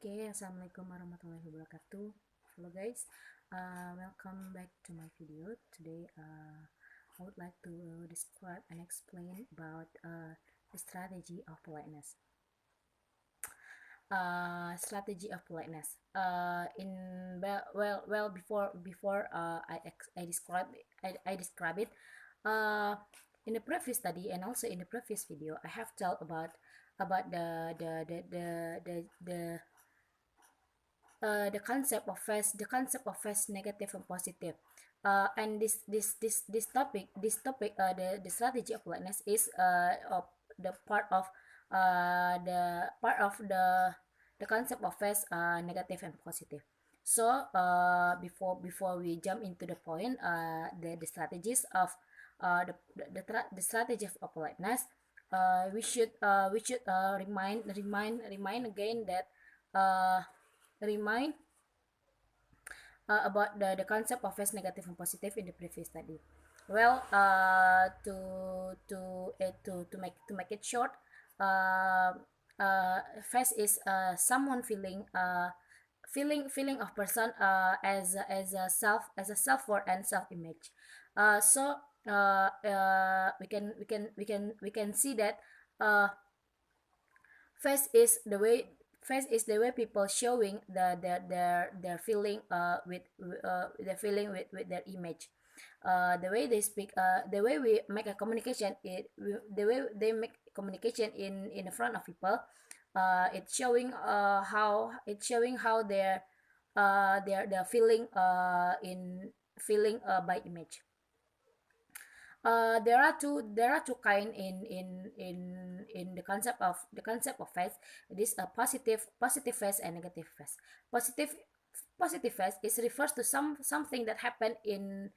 Oke, Assalamualaikum warahmatullahi wabarakatuh. Hello guys, welcome back to my video. Today, I would like to describe and explain about the strategy of politeness. Strategy of politeness. Before I describe it. In the previous study and also in the previous video, I have told about the concept of phase negative and positive. And the strategy of politeness is of the part of the concept of phase negative and positive. So before we jump into the point, the strategies of the strategy of politeness, we should remind again that uh, remind about the concept of phase negative and positive in the previous study. Well, to make it short, uh, phase is someone feeling of person as a self worth and self image. So we can see that uh, face is the way people showing their feeling their feeling with their image. The way they speak, the way we make a communication, the way they make communication in the front of people, it's showing how they're feeling in feeling by image. There are two kind in the concept of phase. It is a positive phase and negative phase. Positive phase is refers to something that happened in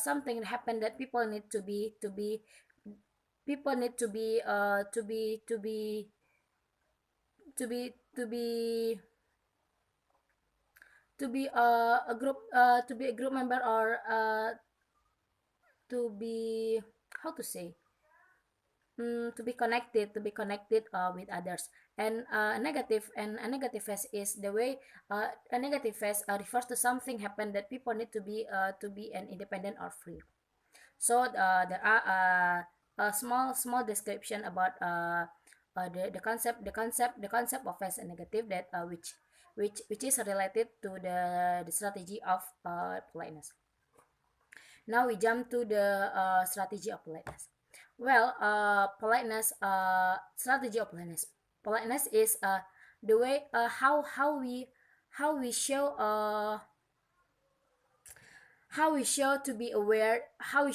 something that happened that people need to be people need to be to be to be to be a group to be a group member, or to be, how to say, to be connected with others. And a negative phase is the way a negative phase refers to something happened that people need to be an independent or free. So there are a small description about the concept of phase and negative, that which is related to the strategy of politeness. Now we jump to the strategy of politeness. Well, politeness, strategy of politeness. Politeness is the way how we show how we show to be aware to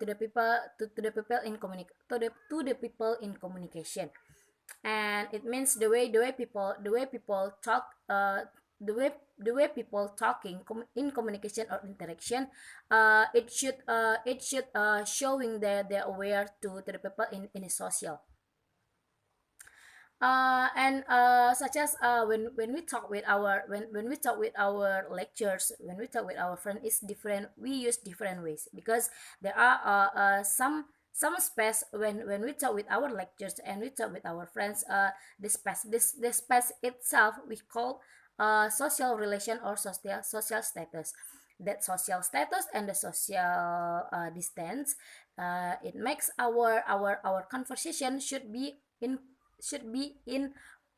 the people, to the people in to the people in communication. And it means the way people talk, the way people talking in communication or interaction. It should showing they're aware to the people in a social. And such as when we talk with our when we talk with our lectures, when we talk with our friend, is different. We use different ways because there are some space when we talk with our lectures and we talk with our friends. The space itself we call social relation or social status. That social status and the social distance, it makes our conversation should be in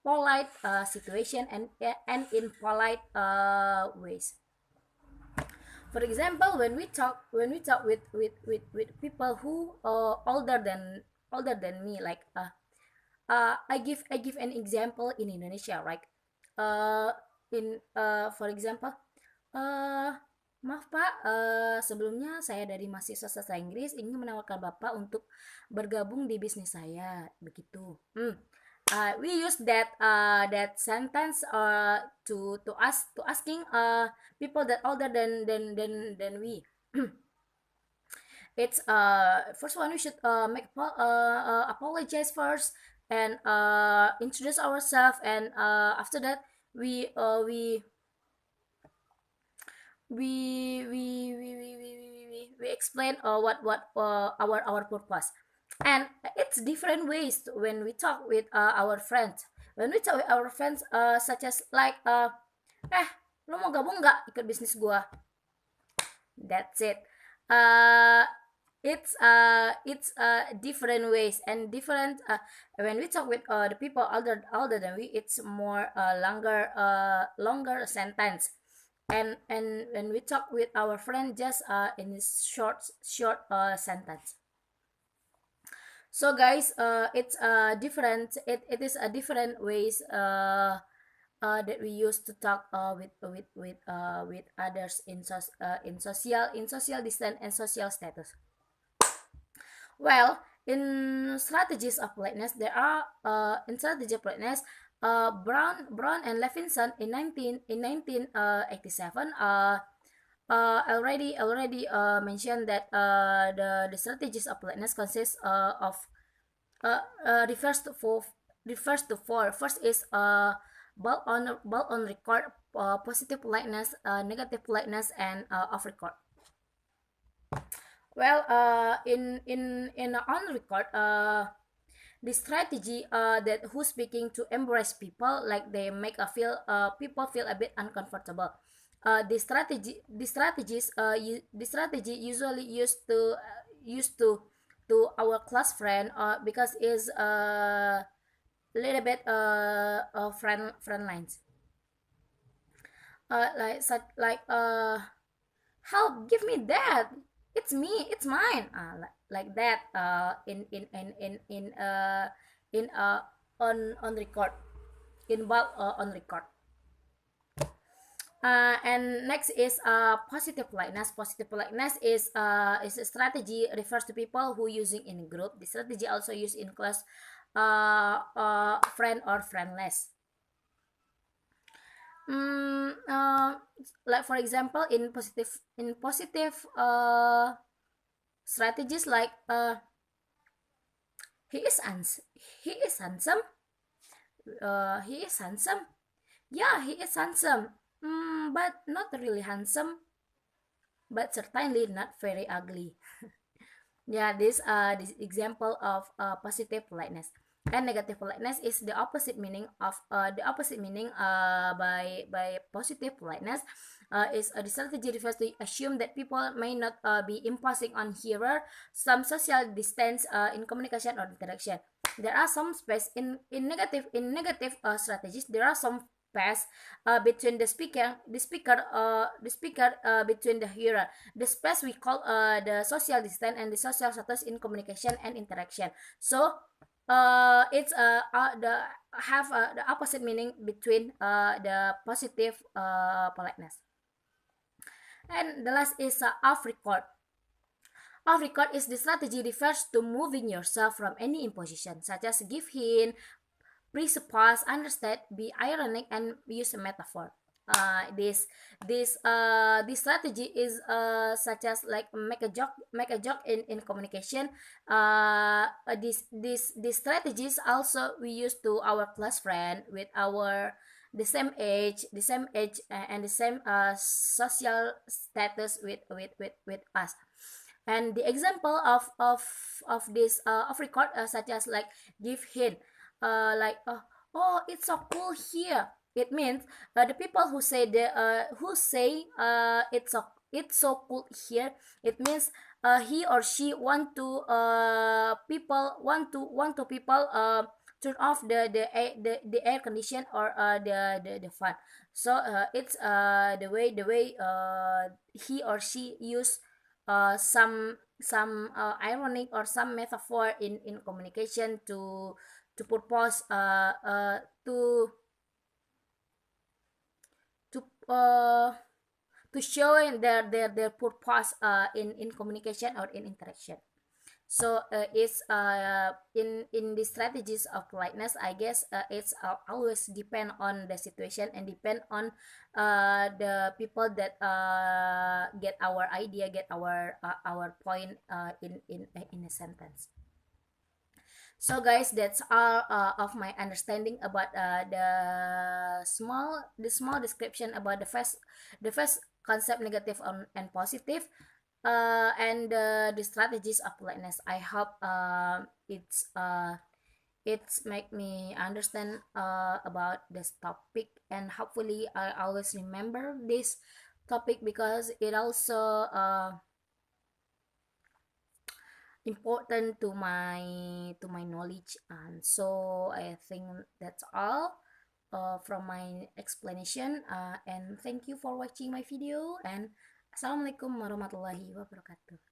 polite situation and in polite ways. For example, with people who older than me, like I give an example in Indonesia, right? In For example, uh, maaf Pak, sebelumnya saya dari mahasiswa sastra Inggris ingin menawarkan Bapak untuk bergabung di bisnis saya, begitu. We use that sentence to asking people that older than we. It's first one, we should make apologize first and introduce ourselves, and after that we we explain what our purpose. And it's different ways when we talk with our friends. when we talk with our friends, such as like lu mau gabung nggak ikut bisnis gua, that's it. uh it's different ways and different, when we talk with the people older than we, it's more longer sentence. And when we talk with our friend, just in this short sentence. So guys, it's different, it is a different ways that we use to talk with others in social distance and social status. Well, in strategies of politeness, there are in strategy of politeness, Brown and Levinson in 1987 already mentioned that the strategies of politeness consists of refers to four. First is bulk on record, positive politeness, negative politeness, and off record. Well, in on record, the strategy that who's speaking to embrace people, like they make people feel a bit uncomfortable. The strategy usually used to our class friend, because is a little bit friend lines, like such like help, give me that, it's me, it's mine, like that, in on record, in bulk, on record. And next is positive politeness. Positive politeness is a strategy refers to people who using in group. The strategy also used in class, friend or friendless. mm, uh, like for example, in positive strategies, like he is ans he is handsome, he is handsome, yeah, he is handsome, but not really handsome, but certainly not very ugly. Yeah, this example of positive politeness. And negative politeness is the opposite meaning of by positive politeness, is the strategy refers to assume that people may not be imposing on hearer, some social distance in communication or interaction. There are some space in negative strategies. There are some space between the speaker between the hearer. The space we call the social distance and the social status in communication and interaction. So it's the have the opposite meaning between the positive politeness. And the last is off record. Off record is the strategy refers to moving yourself from any imposition, such as give hint, presuppose, understand, be ironic, and use a metaphor. This strategy is such as like make a joke in communication. These strategies also we use to our class friend with our and the same social status with us. And the example of this of record, such as like give hint, like oh, it's so cool here. It means the people who say it's so cool here. It means he or she want to people turn off the air condition or the fan. So it's the way he or she use some ironic or some metaphor in communication to purpose to to uh to show their purpose in communication or in interaction. So it's in the strategies of politeness, I guess it's always depend on the situation and depend on the people that get our idea, get our point in a sentence. So guys, that's all of my understanding about the small description about the first concept, negative and positive, and the strategies of politeness. I hope it's make me understand about this topic, and hopefully I always remember this topic because it also important to my knowledge. And so I think that's all from my explanation, and thank you for watching my video, and assalamualaikum warahmatullahi wabarakatuh.